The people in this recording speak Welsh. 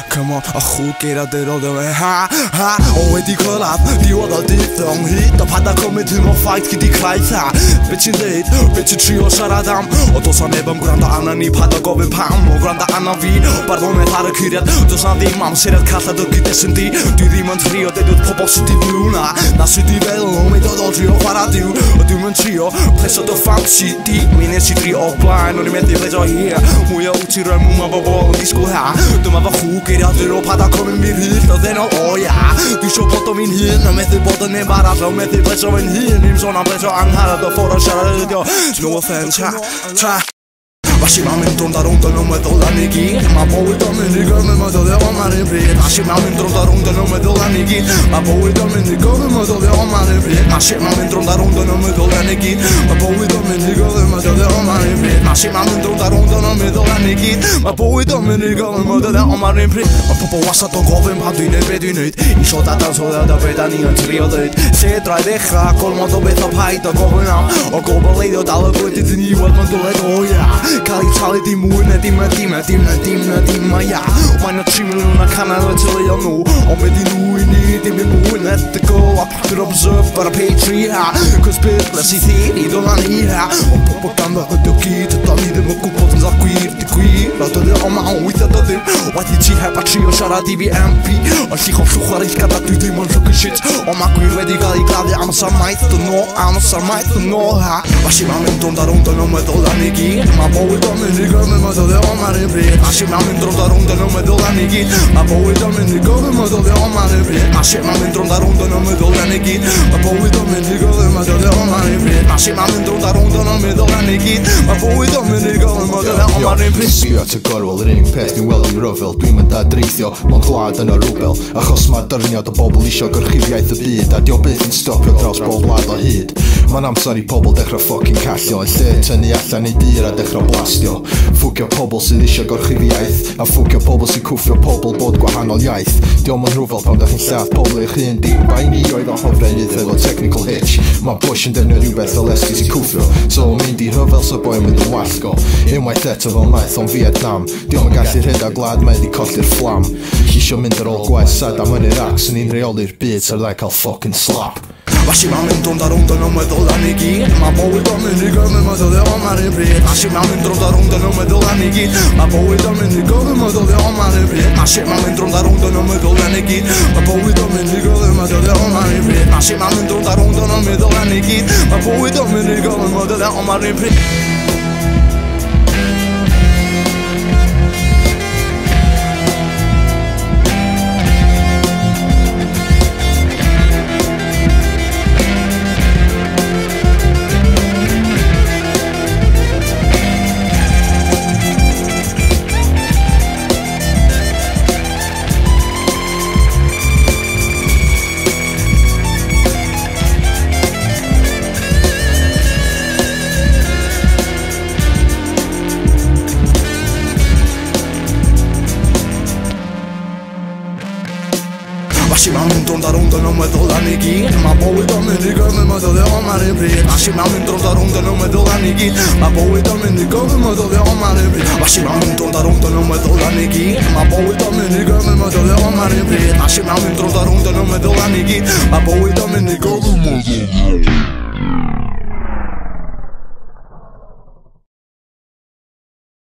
Come on, goed keer dat er al de die collab, die wat al dit dan hit. Dat had ik met hun fight die krijgt. Beetje leed, beetje trio sharadam. Oto sa nebam granda anani pada gobe pam. Granda anavi, pardon met haar kuret. Dus aan die mam ser het kassa dat giet die. Du die man trio dat doet pop city luna. Na city wel met dat trio para du. Du man trio, pressa to funk city. Mine city offline, no met die pleasure here. Hoe je uit hier moet maar bouwen disco ha. Du maar goed keer dat er op had komen weer hier. Dat is nou oh ja. Du zo pot om in hier, met de botten en bara zo met die pleasure in hier. Neem zo'n pleasure aan haar dat voor een shadow. No offense, ha. Massivamente onda ronda non me do la neghi. Ma poi domenica me do le omare in Massivamente onda ronda non me do la neghi. Ma poi domenica me do le omare in Massivamente onda ronda non me do la neghi. Ma poi domenica me do le omare in Massivamente onda ronda non me do la neghi. Ma poi domenica me do le omare in Ma popo was dat ook over maar doe net niet. Ik zou dat dan zo dat weet dan niet een trio dit. Ze draait weg ga kom maar op het op hij dat kom nou. Ook op alleen dat alle wordt het niet wat man doet oh ja. Kali die moe net die ja. Maar na trimmen na kanalen til je nu. Om met die nu niet die moe net te go up to observe para Patreon. Cause people see die don't want hier. Om propaganda het ook hier dat niet de koepel van queer te queer. Dat er allemaal hoe dat ding. Wat die zie heb patrio shara DBMP. Als je op zoek gaat ik kan dat die man zo'n shit. Om maar queer weet ik al ik laat die aan zijn meid te no ha. Was je maar met onder no met all nigga. Maar boy dan ik ga met de omare in Massivamente onda ronda non me do la neghi. Ma poi domenica me do le omare in Massivamente onda ronda non me do la neghi. Ma poi domenica me do le omare in Massivamente onda ronda non me do la neghi. Ma poi domenica me do le omare in Sbio at y gorwel yr unig peth ni'n weld i'n ryfel. Dwi'n mynd a dreithio mewn gwlad yn y rwbel. Achos mae dyrniad o bobl isio gorchuddiaeth y byd. A dio byth yn stopio draws bob wlad o hyd. Mae'n amser i pobl dechrau ffocin callio. Yn lle tynnu allan i dyr a dechrau blastio. Ffwcio pobl sydd isio gorchuddiaeth. A ffwcio pobl sy'n cwffio pobl bod gwahanol iaith. Diolch yn rhywbel pan da chi'n lladd pobl eich hun. Dim bai ni oedd o hofrennydd efo technical hitch. Mae Bush yn defnyddio rhywbeth fel esgu sy'n cwffio. So mynd i rhyfel sy'n boi yn mynd yn wallgo. Unwaith eto fel maeth o'n Vietnam. Diolch yn gallu rhedeg glad mae di colli'r fflam. Isio mynd ar ôl gwaith Saddam yn Iraq. Sy'n ni'n reoli'r byd sy'n ddau cael fucking slap. Massivamente onda ronda non me do la neghi. Ma poi domenica me do le omare in Massivamente onda ronda non me do la neghi. Ma poi domenica me do le omare in Massivamente onda ronda non me do la neghi. Ma poi domenica me do le omare in Massivamente onda ronda non me do la neghi. Ma poi domenica me do le omare in Massivamente onda ronda non me do la neghi. Ma poi domenica me do le omare in Massivamente onda ronda non me do la neghi. Ma poi domenica me do le omare in Massivamente onda ronda non me do la neghi. Ma poi domenica me do le omare in Massivamente onda ronda non me do la neghi. Ma poi domenica me do la neghi.